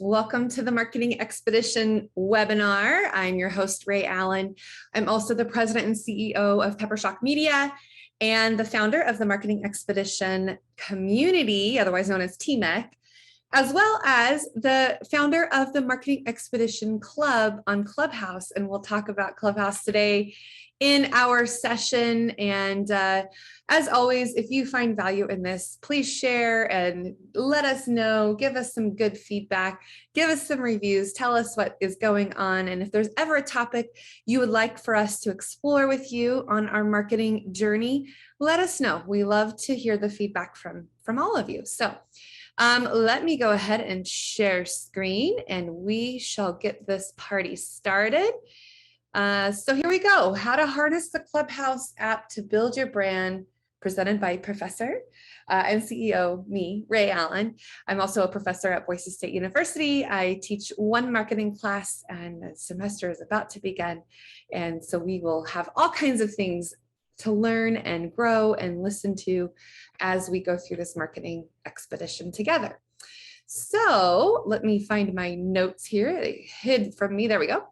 Welcome to the Marketing Expedition webinar. I'm your host, Rhea Allen. I'm also the president and CEO of Peppershock Media and the founder of the Marketing Expedition community, otherwise known as TMEC, as well as the founder of the Marketing Expedition Club on Clubhouse. And we'll talk about Clubhouse today in our session. And as always, if you find value in this, please share and let us know, give us some good feedback, give us some reviews, tell us what is going on. And if there's ever a topic you would like for us to explore with you on our marketing journey, let us know. We love to hear the feedback from all of you. So let me go ahead and share screen and we shall get this party started. So here we go. How to harness the Clubhouse app to build your brand, presented by Professor and CEO, me, Rhea Allen. I'm also a professor at Boise State University. I teach one marketing class and the semester is about to begin. And so we will have all kinds of things to learn and grow and listen to as we go through this marketing expedition together. So let me find my notes here. They hid from me. There we go.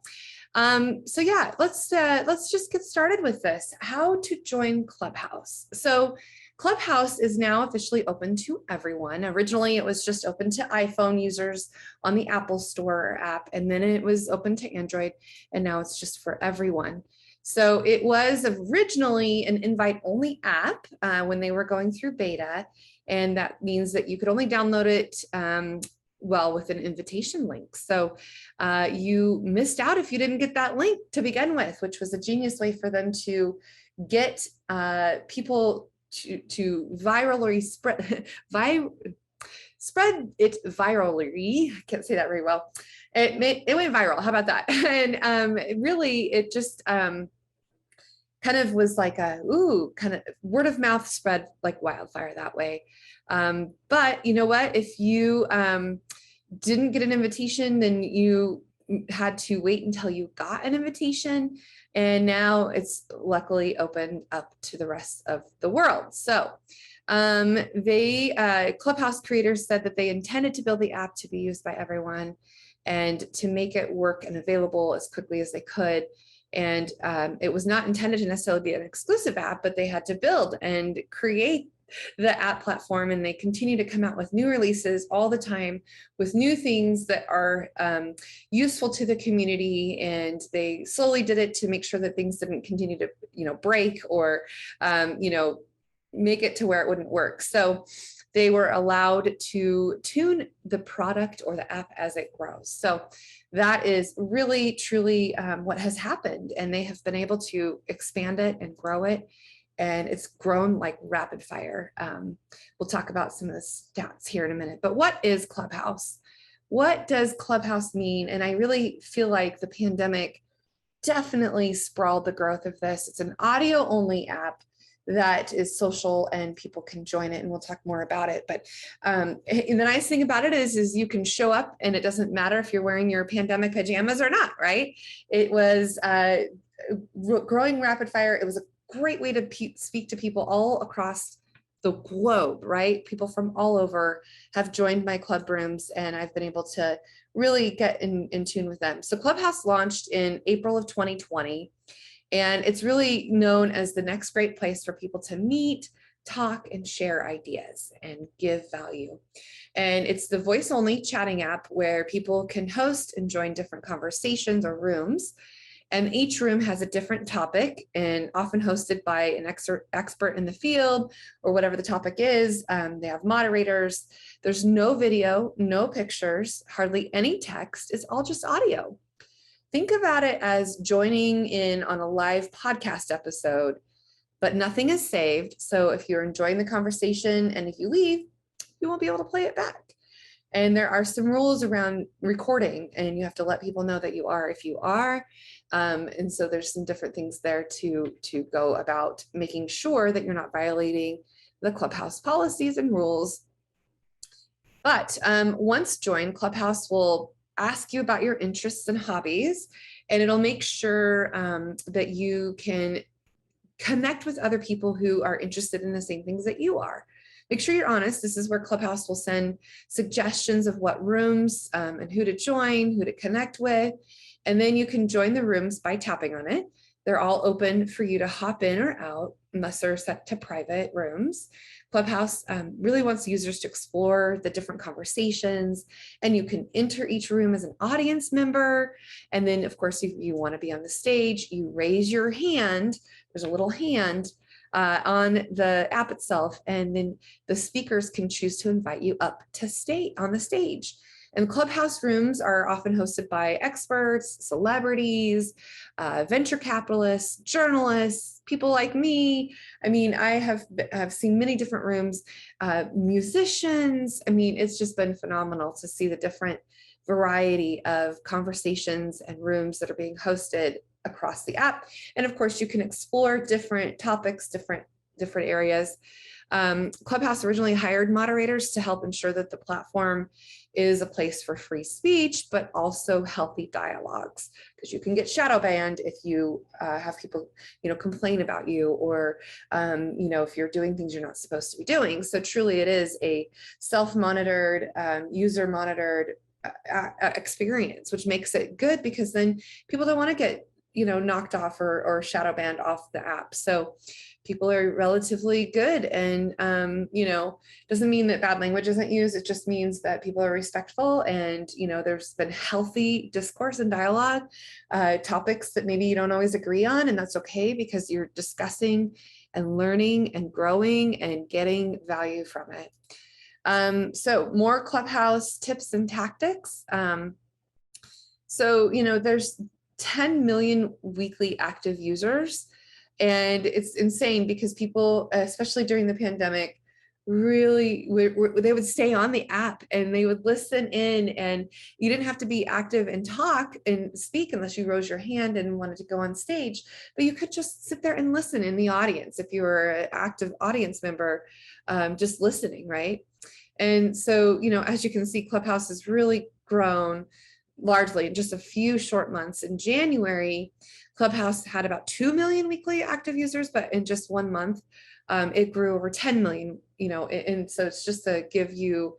So yeah, let's just get started with this. How to join Clubhouse. So Clubhouse is now officially open to everyone. Originally, it was just open to iPhone users on the Apple Store app, and then it was open to Android, and now it's just for everyone. So it was originally an invite-only app when they were going through beta, and that means that you could only download it with an invitation link. So you missed out if you didn't get that link to begin with, which was a genius way for them to get people to virally spread it virally. I can't say that very well. It went viral. How about that? And really, it just kind of was like kind of word of mouth spread like wildfire that way. But you know what? If you didn't get an invitation, then you had to wait until you got an invitation. And now it's luckily opened up to the rest of the world. So Clubhouse creators said that they intended to build the app to be used by everyone and to make it work and available as quickly as they could. And it was not intended to necessarily be an exclusive app, but they had to build and create the app platform, and they continue to come out with new releases all the time with new things that are useful to the community. And they slowly did it to make sure that things didn't continue to, break or, make it to where it wouldn't work. So they were allowed to tune the product or the app as it grows. So that is really, truly what has happened. And they have been able to expand it and grow it. And it's grown like rapid fire. We'll talk about some of the stats here in a minute. But what is Clubhouse? What does Clubhouse mean? And I really feel like the pandemic definitely sprawled the growth of this. It's an audio-only app that is social and people can join it, and we'll talk more about it. But the nice thing about it is you can show up and it doesn't matter if you're wearing your pandemic pajamas or not, right? It was growing rapid fire. It was a great way to speak to people all across the globe, right? People from all over have joined my club rooms, and I've been able to really get in tune with them. So Clubhouse launched in April of 2020, and it's really known as the next great place for people to meet, talk, and share ideas and give value. And it's the voice-only chatting app where people can host and join different conversations or rooms. And each room has a different topic and often hosted by an expert in the field or whatever the topic is. They have moderators. There's no video, no pictures, hardly any text. It's all just audio. Think about it as joining in on a live podcast episode, but nothing is saved. So if you're enjoying the conversation and if you leave, you won't be able to play it back. And there are some rules around recording, and you have to let people know that you are if you are. And so there's some different things there to go about making sure that you're not violating the Clubhouse policies and rules. But once joined, Clubhouse will ask you about your interests and hobbies, and it'll make sure that you can connect with other people who are interested in the same things that you are. make sure you're honest. This is where Clubhouse will send suggestions of what rooms and who to join, who to connect with. And then you can join the rooms by tapping on it. They're all open for you to hop in or out unless they're set to private rooms. Clubhouse really wants users to explore the different conversations, and you can enter each room as an audience member. And then, of course, if you want to be on the stage, you raise your hand. There's a little hand on the app itself, and then the speakers can choose to invite you up to stay on the stage. And Clubhouse rooms are often hosted by experts, celebrities, venture capitalists, journalists, people like me. I mean, I have seen many different rooms, musicians. I mean, it's just been phenomenal to see the different variety of conversations and rooms that are being hosted across the app. And of course, you can explore different topics, different areas. Clubhouse originally hired moderators to help ensure that the platform is a place for free speech, but also healthy dialogues, because you can get shadow banned if you have people, complain about you, or, if you're doing things you're not supposed to be doing. So truly it is a self-monitored, user-monitored experience, which makes it good, because then people don't want to get knocked off or shadow banned off the app. So people are relatively good, and doesn't mean that bad language isn't used. It just means that people are respectful, and there's been healthy discourse and dialogue, topics that maybe you don't always agree on, and that's okay, because you're discussing and learning and growing and getting value from it. So more Clubhouse tips and tactics. So there's 10 million weekly active users. And it's insane, because people, especially during the pandemic, really, they would stay on the app and they would listen in, and you didn't have to be active and talk and speak unless you rose your hand and wanted to go on stage, but you could just sit there and listen in the audience if you were an active audience member, just listening, right? And so, as you can see, Clubhouse has really grown largely in just a few short months. In January, Clubhouse had about 2 million weekly active users, but in just 1 month, it grew over 10 million, and so it's just to give you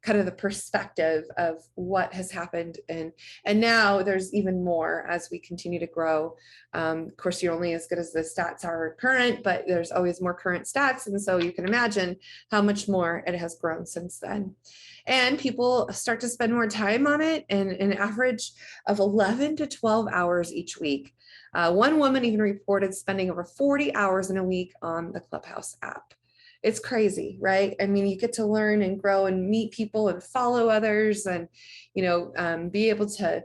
kind of the perspective of what has happened. And now there's even more as we continue to grow. Of course, you're only as good as the stats are current, but there's always more current stats. And so you can imagine how much more it has grown since then. And people start to spend more time on it, and an average of 11 to 12 hours each week. One woman even reported spending over 40 hours in a week on the Clubhouse app. It's crazy, right? I mean, you get to learn and grow and meet people and follow others, and, be able to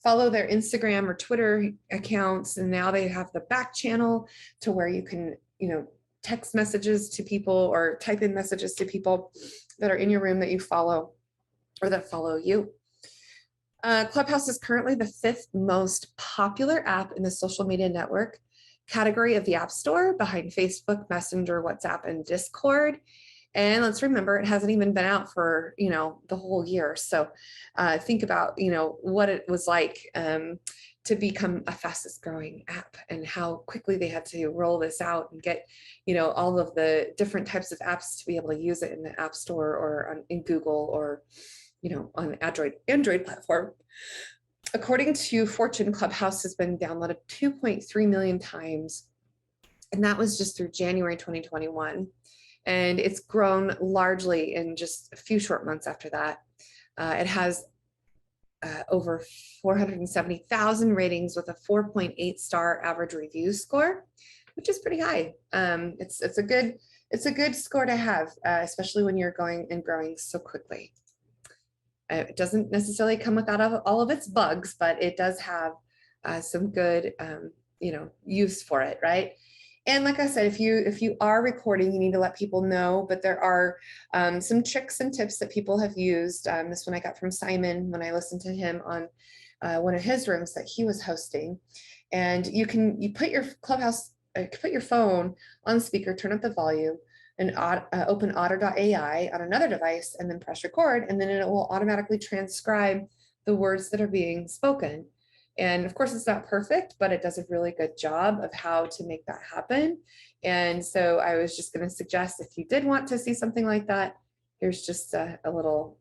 follow their Instagram or Twitter accounts. And now they have the back channel to where you can, text messages to people or type in messages to people that are in your room that you follow or that follow you. Clubhouse is currently the 5th most popular app in the social media network category of the App Store, behind Facebook, Messenger, WhatsApp, and Discord. And let's remember, it hasn't even been out for, the whole year. So think about, what it was like to become a fastest growing app, and how quickly they had to roll this out and get, all of the different types of apps to be able to use it in the App Store or in Google, or on Android platform. According to Fortune, Clubhouse has been downloaded 2.3 million times, and that was just through January 2021. And it's grown largely in just a few short months after that. It has over 470,000 ratings with a 4.8 star average review score, which is pretty high. It's a good score to have, especially when you're going and growing so quickly. It doesn't necessarily come without all of its bugs, but it does have some good, use for it, right? And like I said, if you are recording, you need to let people know, but there are some tricks and tips that people have used. This one I got from Simon when I listened to him on one of his rooms that he was hosting. And you put your Clubhouse, put your phone on speaker, turn up the volume, and open otter.ai on another device, and then press record, and then it will automatically transcribe the words that are being spoken. And of course, it's not perfect, but it does a really good job of how to make that happen. And so I was just going to suggest, if you did want to see something like that, here's just a little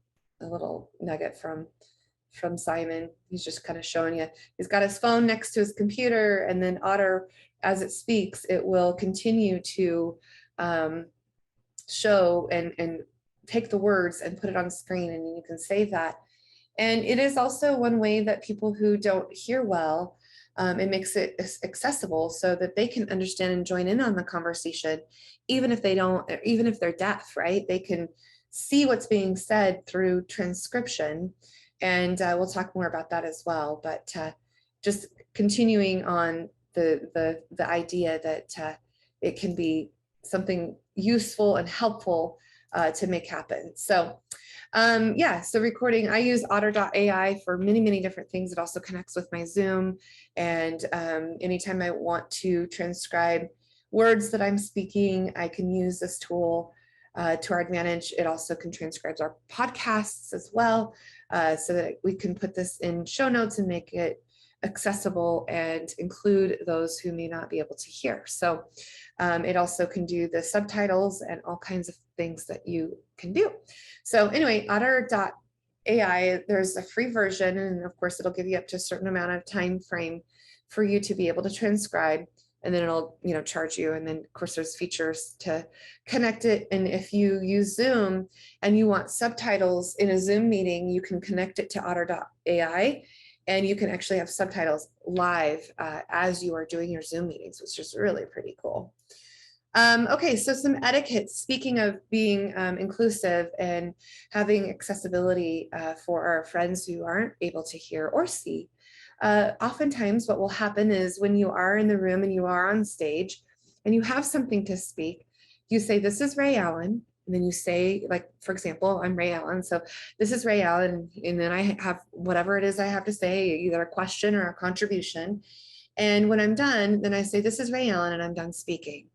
nugget from Simon. He's just kind of showing you. He's got his phone next to his computer, and then Otter, as it speaks, it will continue to show and take the words and put it on screen, and you can save that. And it is also one way that people who don't hear well, it makes it accessible so that they can understand and join in on the conversation, even if they don't, even if they're deaf, right? They can see what's being said through transcription. And we'll talk more about that as well. But just continuing on the idea that it can be something useful and helpful to make happen. So yeah, so recording, I use otter.ai for many, many different things. It also connects with my Zoom. And anytime I want to transcribe words that I'm speaking, I can use this tool to our advantage. It also can transcribe our podcasts as well, so that we can put this in show notes and make it accessible and include those who may not be able to hear. So it also can do the subtitles and all kinds of things that you can do. So anyway, otter.ai, there's a free version, and of course it'll give you up to a certain amount of time frame for you to be able to transcribe, and then it'll, you know, charge you. And then of course there's features to connect it. And if you use Zoom and you want subtitles in a Zoom meeting, you can connect it to otter.ai, and you can actually have subtitles live as you are doing your Zoom meetings, which is really pretty cool. Okay, so some etiquette, speaking of being inclusive and having accessibility for our friends who aren't able to hear or see. Oftentimes what will happen is when you are in the room and you are on stage and you have something to speak, you say, "This is Rhea Allen." And then you say, like, for example, I'm Rhea Allen. So this is Rhea Allen. And then I have whatever it is I have to say, either a question or a contribution. And when I'm done, then I say, "This is Rhea Allen," and I'm done speaking.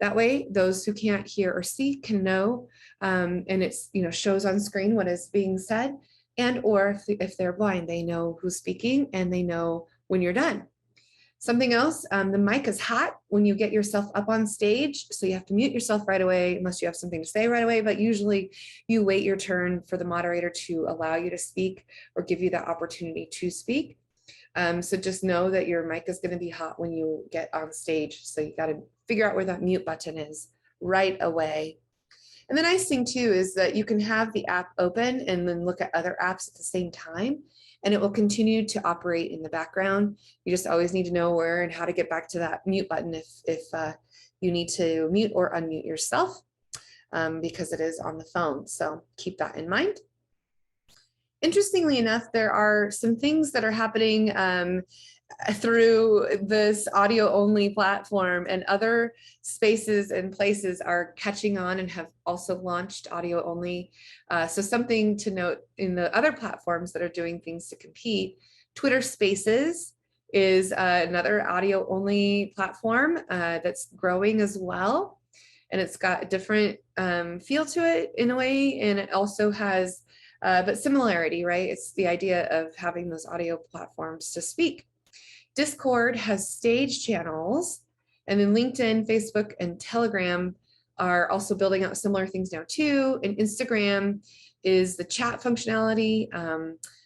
That way, those who can't hear or see can know, and it's, you know, shows on screen what is being said. And or if they're blind, they know who's speaking and they know when you're done. Something else, the mic is hot when you get yourself up on stage, so you have to mute yourself right away unless you have something to say right away, but usually you wait your turn for the moderator to allow you to speak or give you the opportunity to speak. So just know that your mic is going to be hot when you get on stage, so you got to figure out where that mute button is right away. And the nice thing too is that you can have the app open and then look at other apps at the same time, and it will continue to operate in the background. You just always need to know where and how to get back to that mute button if you need to mute or unmute yourself, because it is on the phone. So keep that in mind. Interestingly enough, there are some things that are happening through this audio only platform, and other spaces and places are catching on and have also launched audio only. So something to note in the other platforms that are doing things to compete, Twitter Spaces is another audio only platform that's growing as well. And it's got a different feel to it in a way, and it also has but similarity, right? It's the idea of having those audio platforms to speak. Discord has stage channels, and then LinkedIn, Facebook, and Telegram are also building out similar things now too. And Instagram is the chat functionality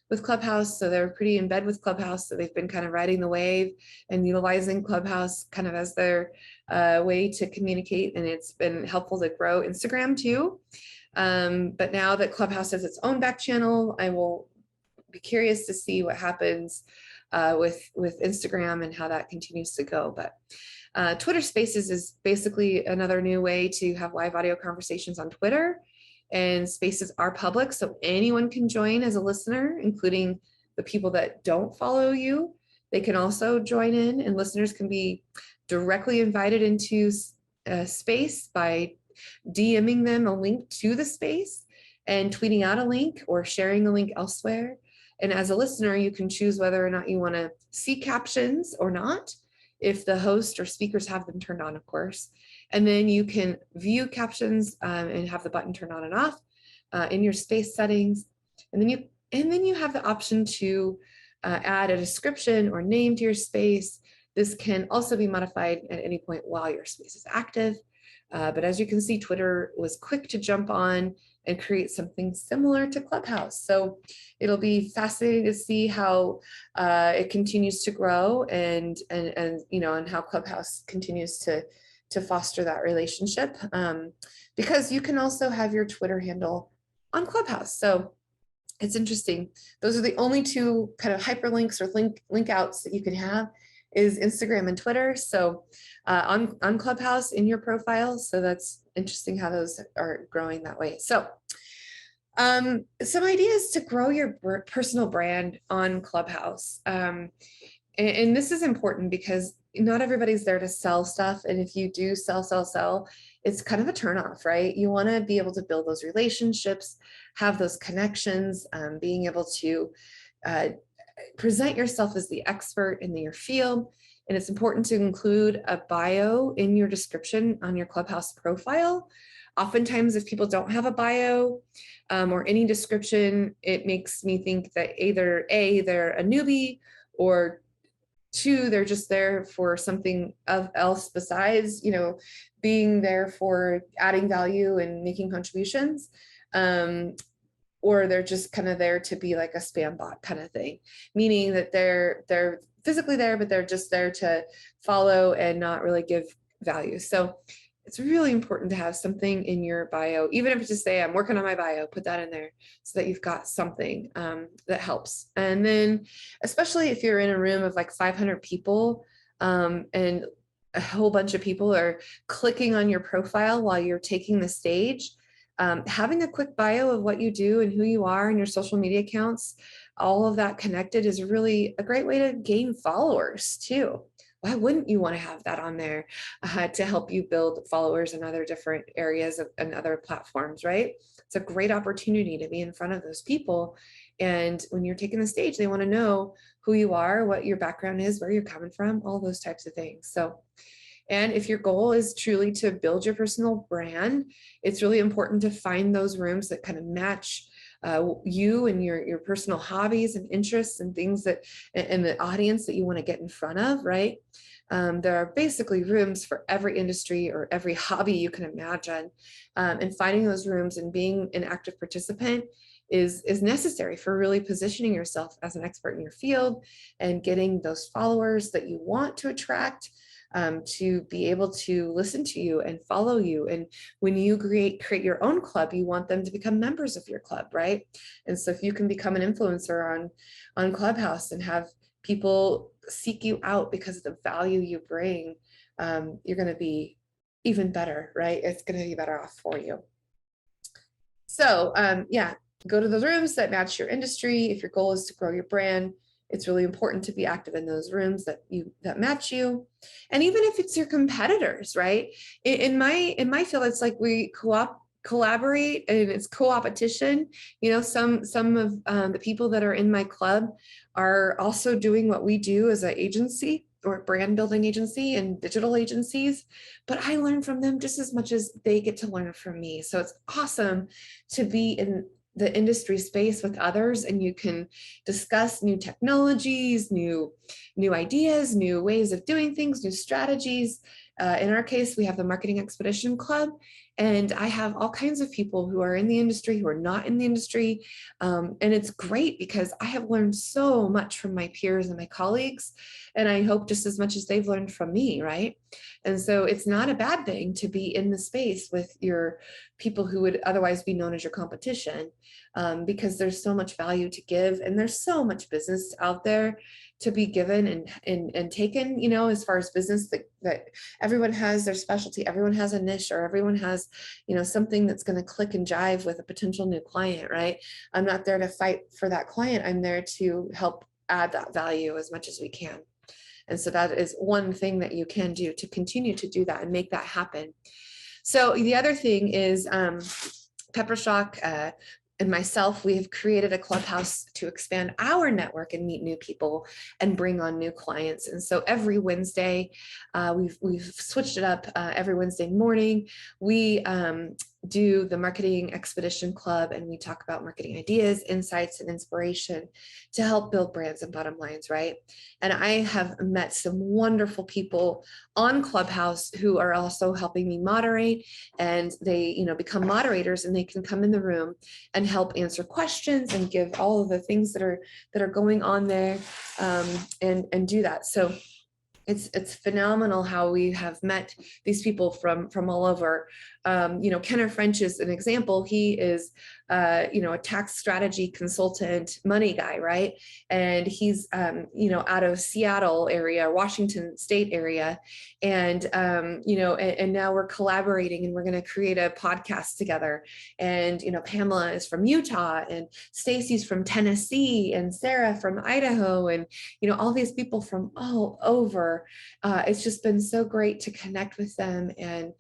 with Clubhouse. So they're pretty in bed with Clubhouse. So they've been kind of riding the wave and utilizing Clubhouse kind of as their way to communicate. And it's been helpful to grow Instagram too. But now that Clubhouse has its own back channel, I will be curious to see what happens with Instagram and how that continues to go. But Twitter Spaces is basically another new way to have live audio conversations on Twitter. And Spaces are public, so anyone can join as a listener, including the people that don't follow you. They can also join in, and listeners can be directly invited into a space by DMing them a link to the space and tweeting out a link or sharing a link elsewhere. And as a listener, you can choose whether or not you want to see captions or not, if the host or speakers have them turned on, of course. And then you can view captions and have the button turned on and off in your space settings. And then you have the option to add a description or name to your space. This can also be modified at any point while your space is active. But as you can see, Twitter was quick to jump on and create something similar to Clubhouse. So it'll be fascinating to see how it continues to grow and how Clubhouse continues to foster that relationship. Because you can also have your Twitter handle on Clubhouse. So it's interesting. Those are the only two kind of hyperlinks or link outs that you can have, is Instagram and Twitter. So on Clubhouse in your profile. So that's interesting how those are growing that way. So some ideas to grow your personal brand on Clubhouse. And this is important because not everybody's there to sell stuff. And if you do sell, it's kind of a turnoff, right? You want to be able to build those relationships, have those connections, being able to present yourself as the expert in your field. And it's important to include a bio in your description on your Clubhouse profile. Oftentimes, if people don't have a bio or any description, it makes me think that either A, they're a newbie, or two, they're just there for something else besides, being there for adding value and making contributions. Or they're just kind of there to be like a spam bot kind of thing, meaning that they're physically there, but they're just there to follow and not really give value. So it's really important to have something in your bio, even if it's just say, I'm working on my bio, put that in there so that you've got something that helps. And then, especially if you're in a room of like 500 people and a whole bunch of people are clicking on your profile while you're taking the stage, having a quick bio of what you do and who you are and your social media accounts, all of that connected, is really a great way to gain followers too. Why wouldn't you want to have that on there to help you build followers in other different areas and other platforms, right? It's a great opportunity to be in front of those people. And when you're taking the stage, they want to know who you are, what your background is, where you're coming from, all those types of things. So, and if your goal is truly to build your personal brand, it's really important to find those rooms that kind of match you and your personal hobbies and interests and things that, and the audience that you want to get in front of, right? There are basically rooms for every industry or every hobby you can imagine. And finding those rooms and being an active participant is necessary for really positioning yourself as an expert in your field and getting those followers that you want to attract, to be able to listen to you and follow you. And when you create your own club, you want them to become members of your club, right? And so if you can become an influencer on Clubhouse and have people seek you out because of the value you bring, you're going to be even better, right? It's going to be better off for you. So yeah, go to those rooms that match your industry. If your goal is to grow your brand, it's really important to be active in those rooms that match you. And even if it's your competitors, right? In my field, it's like we collaborate and it's co-opetition. Some of the people that are in my club are also doing what we do as an agency or brand building agency and digital agencies, but I learn from them just as much as they get to learn from me. So it's awesome to be in the industry space with others, and you can discuss new technologies, new ideas, new ways of doing things, new strategies. In our case, we have the Marketing Expedition Club, and I have all kinds of people who are in the industry, who are not in the industry. And it's great because I have learned so much from my peers and my colleagues, and I hope just as much as they've learned from me, right? And so it's not a bad thing to be in the space with your people who would otherwise be known as your competition, because there's so much value to give, and there's so much business out there to be given and taken, as far as business that everyone has their specialty, everyone has a niche, or everyone has, something that's going to click and jive with a potential new client, right? I'm not there to fight for that client. I'm there to help add that value as much as we can. And so that is one thing that you can do to continue to do that and make that happen. So the other thing is Peppershock and myself, we have created a clubhouse to expand our network and meet new people and bring on new clients. And so every Wednesday, we've switched it up. Every Wednesday morning, we do the Marketing Expedition Club, and we talk about marketing ideas, insights, and inspiration to help build brands and bottom lines, right? And I have met some wonderful people on Clubhouse who are also helping me moderate, and they, you know, become moderators, and they can come in the room and help answer questions and give all of the things that are going on there, and do that. So it's phenomenal how we have met these people from all over. You know, Kenner French is an example. He is, you know, a tax strategy consultant, money guy, right? And he's, you know, out of Seattle area, Washington State area, and you know, and now we're collaborating, and we're going to create a podcast together. And you know, Pamela is from Utah, and Stacy's from Tennessee, and Sarah from Idaho, and you know, all these people from all over. It's just been so great to connect with them and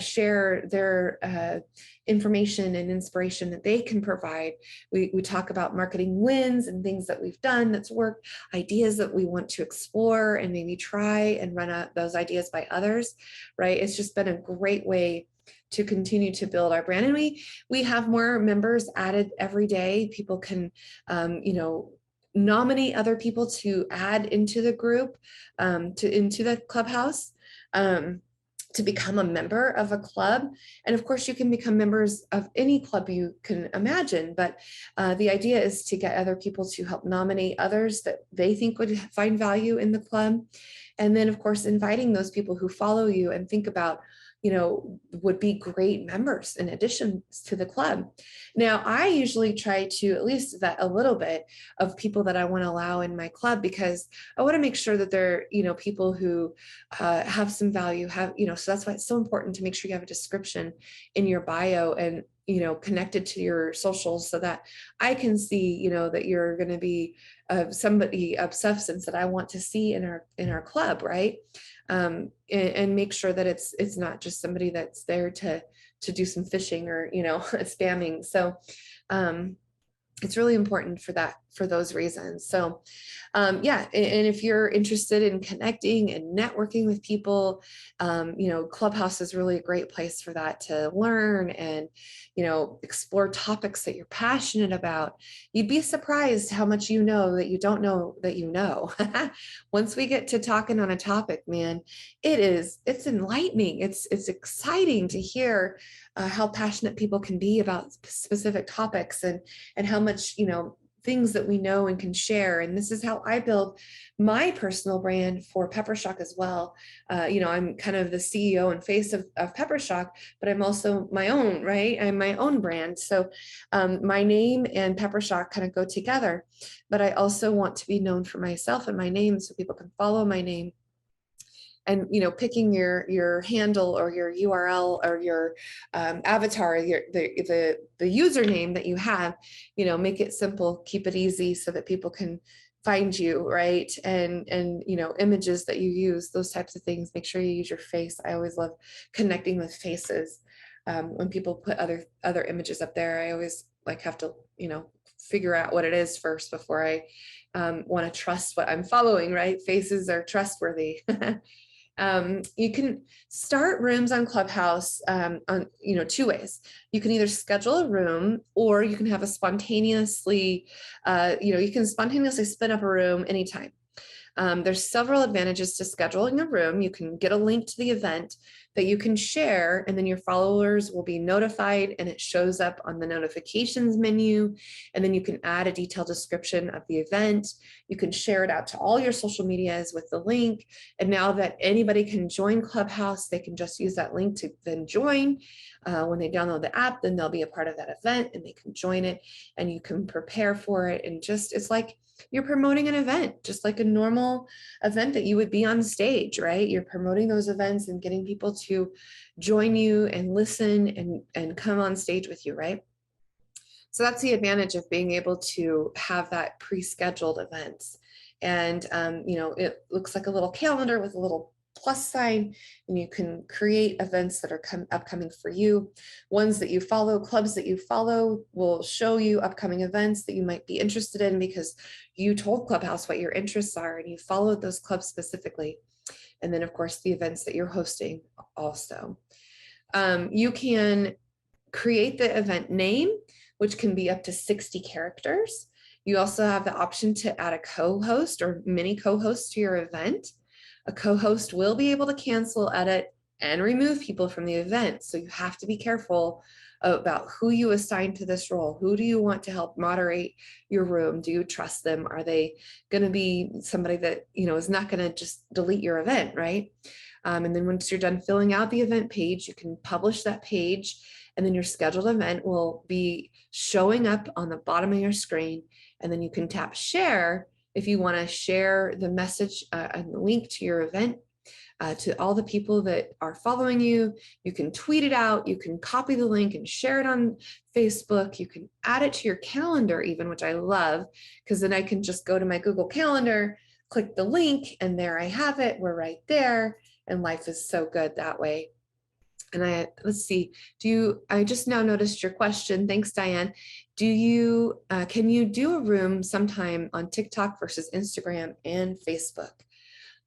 share their information and inspiration that they can provide. We talk about marketing wins and things that we've done that's worked, ideas that we want to explore and maybe try and run out those ideas by others, right? It's just been a great way to continue to build our brand. And we have more members added every day. People can, you know, nominate other people to add into the group, into the Clubhouse, to become a member of a club. And of course, you can become members of any club you can imagine, but the idea is to get other people to help nominate others that they think would find value in the club. And then, of course, inviting those people who follow you and think about, you know, would be great members in addition to the club. Now, I usually try to at least vet a little bit of people that I want to allow in my club, because I want to make sure that they're, you know, people who have some value, have, you know, so that's why it's so important to make sure you have a description in your bio and, you know, connected to your socials, so that I can see, you know, that you're going to be somebody of substance that I want to see in our club, right? And make sure that it's not just somebody that's there to do some phishing or, you know, spamming. So it's really important for those reasons. So yeah, and if you're interested in connecting and networking with people, you know, Clubhouse is really a great place for that, to learn and, you know, explore topics that you're passionate about. You'd be surprised how much you know that you don't know that you know. Once we get to talking on a topic, man, it's enlightening. It's exciting to hear how passionate people can be about specific topics, and how much, you know, things that we know and can share. And this is how I build my personal brand for Peppershock as well. You know, I'm kind of the CEO and face of Peppershock, but I'm also my own, right? I'm my own brand. So my name and Peppershock kind of go together, but I also want to be known for myself and my name, so people can follow my name. And, you know, picking your handle or your URL or your avatar, the username that you have, you know, make it simple, keep it easy so that people can find you, right? And you know, images that you use, those types of things. Make sure you use your face. I always love connecting with faces. When people put other images up there, I always like have to, you know, figure out what it is first before I want to trust what I'm following, right? Faces are trustworthy. You can start rooms on Clubhouse on, you know, two ways. You can either schedule a room, or you can have a spontaneously, you know, you can spontaneously spin up a room anytime. There's several advantages to scheduling a room. You can get a link to the event that you can share, and then your followers will be notified, and it shows up on the notifications menu. And then you can add a detailed description of the event. You can share it out to all your social medias with the link. And now that anybody can join Clubhouse, they can just use that link to then join. When they download the app, then they'll be a part of that event and they can join it, and you can prepare for it. And just, it's like you're promoting an event, just like a normal event that you would be on stage, right? You're promoting those events and getting people to join you and listen and come on stage with you, right? So that's the advantage of being able to have that pre-scheduled events. And, you know, it looks like a little calendar with a little plus sign, and you can create events that are upcoming for you. Ones that you follow, clubs that you follow will show you upcoming events that you might be interested in, because you told Clubhouse what your interests are and you followed those clubs specifically. And then of course the events that you're hosting also. You can create the event name, which can be up to 60 characters. You also have the option to add a co-host or mini co-host to your event. A co-host will be able to cancel, edit, and remove people from the event. So you have to be careful about who you assign to this role. Who do you want to help moderate your room? Do you trust them? Are they going to be somebody that, is not going to just delete your event, right? And then once you're done filling out the event page, you can publish that page, and then your scheduled event will be showing up on the bottom of your screen. And then you can tap share if you want to share the message and the link to your event to all the people that are following you. You can tweet it out, you can copy the link and share it on Facebook. You can add it to your calendar even, which I love, because then I can just go to my Google Calendar, click the link, and there I have it. We're right there. And life is so good that way. And let's see, I just now noticed your question. Thanks, Diane. Can you do a room sometime on TikTok versus Instagram and Facebook?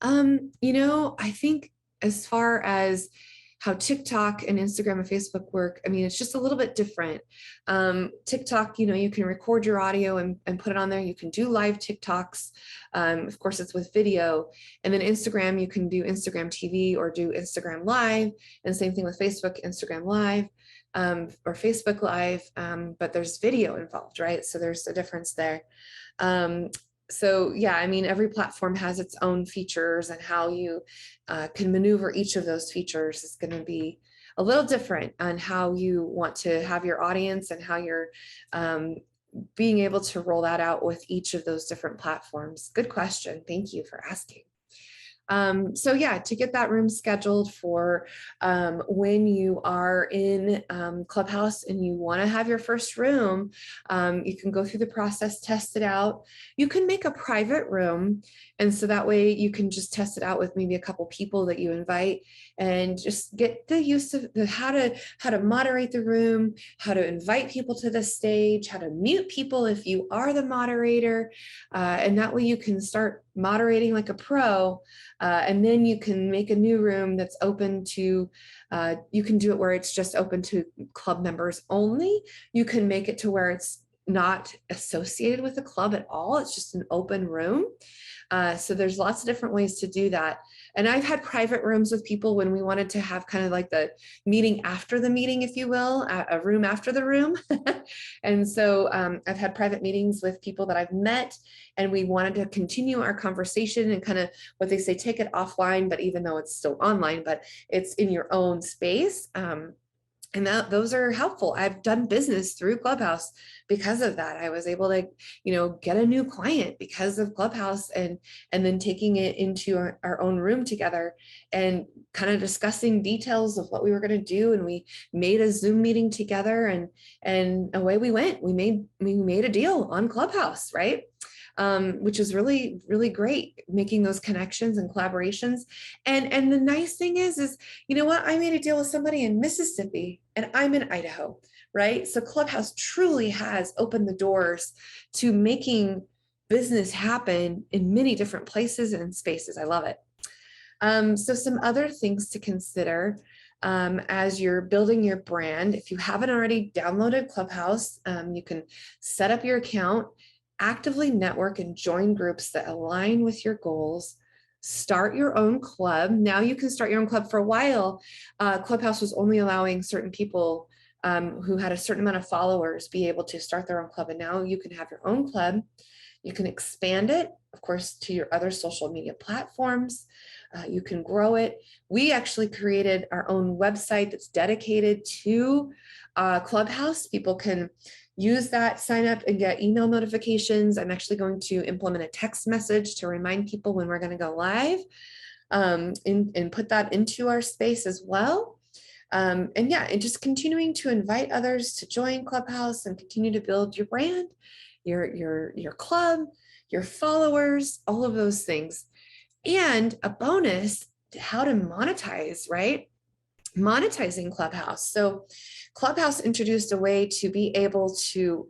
I think as far as how TikTok and Instagram and Facebook work, I mean, it's just a little bit different. TikTok, you can record your audio and put it on there. You can do live TikToks. Of course, it's with video. And then Instagram, you can do Instagram TV or do Instagram Live. And same thing with Facebook, Instagram Live or Facebook Live. But there's video involved, right? So there's a difference there. So yeah, I mean, every platform has its own features, and how you can maneuver each of those features is going to be a little different on how you want to have your audience and how you're being able to roll that out with each of those different platforms. Good question. Thank you for asking. So yeah, to get that room scheduled for when you are in Clubhouse and you want to have your first room, you can go through the process, test it out. You can make a private room, and so that way you can just test it out with maybe a couple people that you invite, and just get the use of how to moderate the room, how to invite people to the stage, how to mute people if you are the moderator, and that way you can start moderating like a pro. And then you can make a new room that's open to, you can do it where it's just open to club members only. You can make it to where it's not associated with the club at all. It's just an open room. So there's lots of different ways to do that. And I've had private rooms with people when we wanted to have kind of like the meeting after the meeting, if you will, a room after the room. And so I've had private meetings with people that I've met, and we wanted to continue our conversation and kind of what they say, take it offline, but even though it's still online, but it's in your own space. And those are helpful. I've done business through Clubhouse because of that. I was able to, get a new client because of Clubhouse, and then taking it into our own room together and kind of discussing details of what we were going to do. And we made a Zoom meeting together, and away we went. We made a deal on Clubhouse, right? Which is really, really great, making those connections and collaborations. And the nice thing is, you know what? I made a deal with somebody in Mississippi and I'm in Idaho, right? So Clubhouse truly has opened the doors to making business happen in many different places and spaces. I love it. So some other things to consider as you're building your brand. If you haven't already downloaded Clubhouse, you can set up your account, actively network and join groups that align with your goals. Start your own club. Now you can start your own club. For a while, Clubhouse was only allowing certain people who had a certain amount of followers be able to start their own club. And now you can have your own club. You can expand it, of course, to your other social media platforms. You can grow it. We actually created our own website that's dedicated to Clubhouse. People can use that, sign up and get email notifications. I'm actually going to implement a text message to remind people when we're going to go live, and put that into our space as well. And just continuing to invite others to join Clubhouse and continue to build your brand, your club, your followers, all of those things. And a bonus, how to monetize, right? Monetizing Clubhouse. So Clubhouse introduced a way to be able to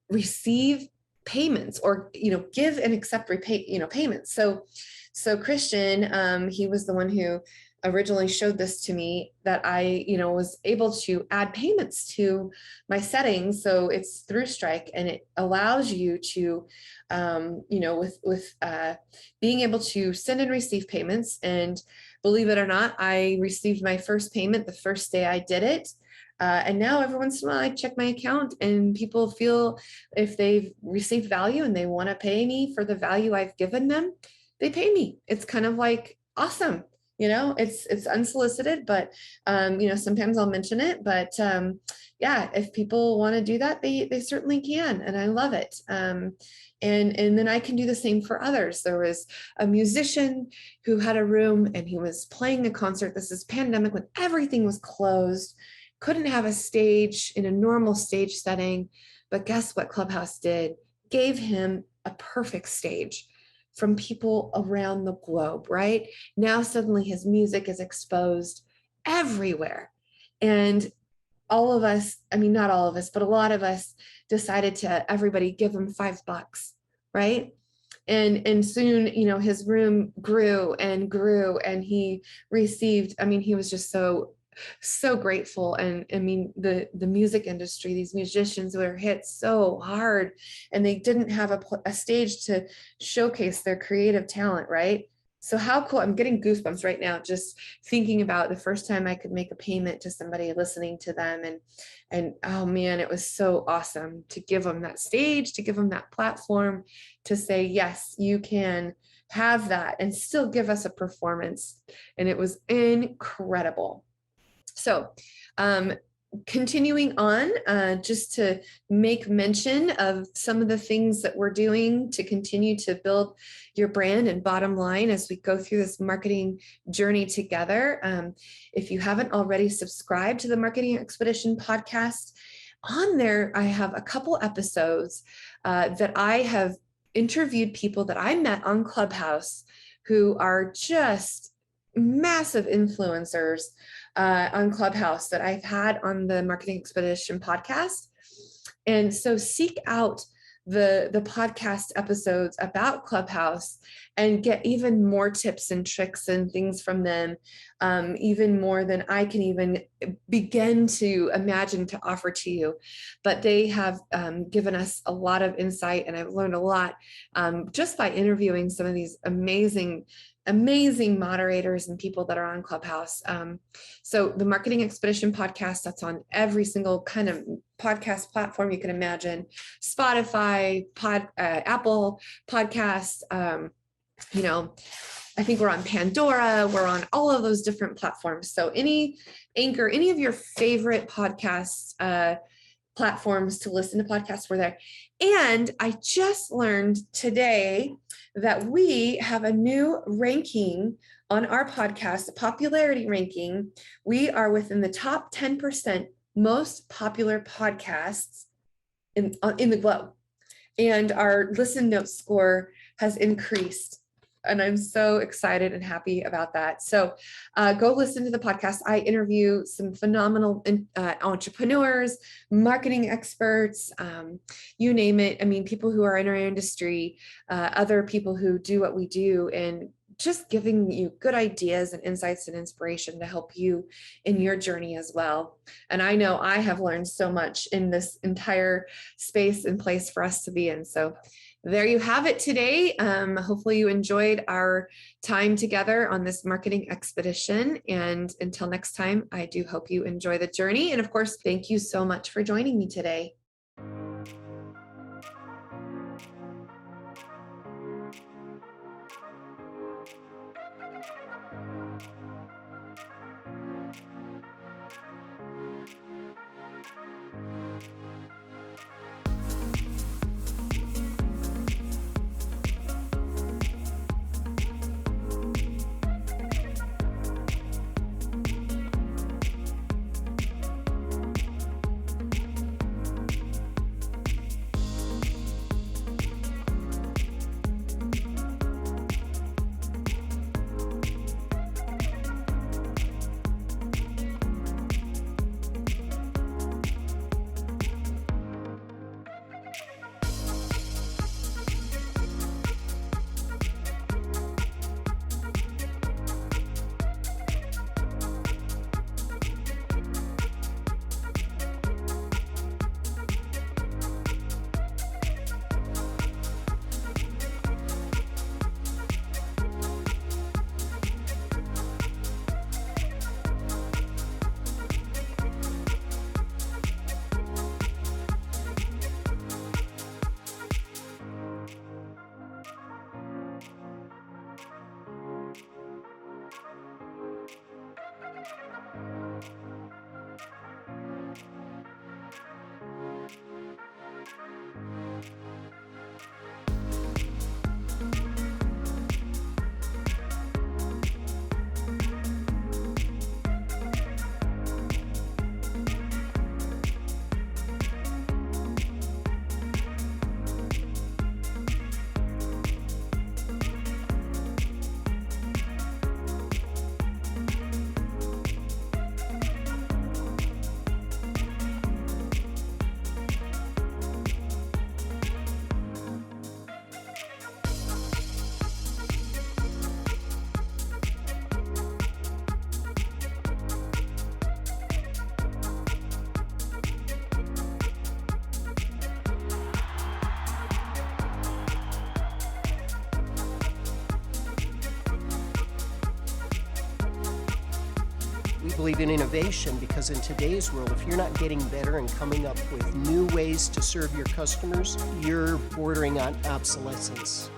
receive payments, or give and accept payments. So Christian, he was the one who originally showed this to me, that I, was able to add payments to my settings. So it's through Strike, and it allows you to, with being able to send and receive payments. And believe it or not, I received my first payment the first day I did it. And now every once in a while I check my account, and people feel if they've received value and they want to pay me for the value I've given them, they pay me. It's kind of like awesome. It's unsolicited, but sometimes I'll mention it, but yeah, if people want to do that, they certainly can. And I love it. And then I can do the same for others. There was a musician who had a room, and he was playing a concert. This is pandemic, when everything was closed, couldn't have a stage in a normal stage setting. But guess what Clubhouse did? Gave him a perfect stage from people around the globe, right? Now suddenly his music is exposed everywhere. And all of us, I mean, not all of us, but a lot of us decided to everybody give him $5, right? And soon, his room grew and grew, and he received, he was just so grateful. And I mean, the music industry, these musicians were hit so hard, and they didn't have a stage to showcase their creative talent, right? So how cool. I'm getting goosebumps right now just thinking about the first time I could make a payment to somebody, listening to them, and oh man, it was so awesome to give them that stage, to give them that platform, to say, yes, you can have that and still give us a performance. And it was incredible. So continuing on, just to make mention of some of the things that we're doing to continue to build your brand and bottom line as we go through this marketing journey together. If you haven't already subscribed to the Marketing Expedition podcast, on there, I have a couple episodes that I have interviewed people that I met on Clubhouse who are just massive influencers on Clubhouse that I've had on the Marketing Expedition podcast. And so seek out the podcast episodes about Clubhouse and get even more tips and tricks and things from them, even more than I can even begin to imagine to offer to you. But they have given us a lot of insight, and I've learned a lot just by interviewing some of these amazing moderators and people that are on Clubhouse. So the Marketing Expedition podcast, that's on every single kind of podcast platform you can imagine: Spotify, Apple Podcasts. I think we're on Pandora. We're on all of those different platforms. So any Anchor, any of your favorite podcasts, platforms to listen to podcasts, we're there. And I just learned today that we have a new ranking on our podcast, a popularity ranking. We are within the top 10% most popular podcasts in the globe. And our listen note score has increased. And I'm so excited and happy about that. So go listen to the podcast. I interview some phenomenal entrepreneurs, marketing experts, you name it. I mean, people who are in our industry, other people who do what we do, and just giving you good ideas and insights and inspiration to help you in your journey as well. And I know I have learned so much in this entire space and place for us to be in. So there you have it today. Hopefully you enjoyed our time together on this marketing expedition. And until next time, I do hope you enjoy the journey. And of course, thank you so much for joining me today. We believe in innovation because in today's world, if you're not getting better and coming up with new ways to serve your customers, you're bordering on obsolescence.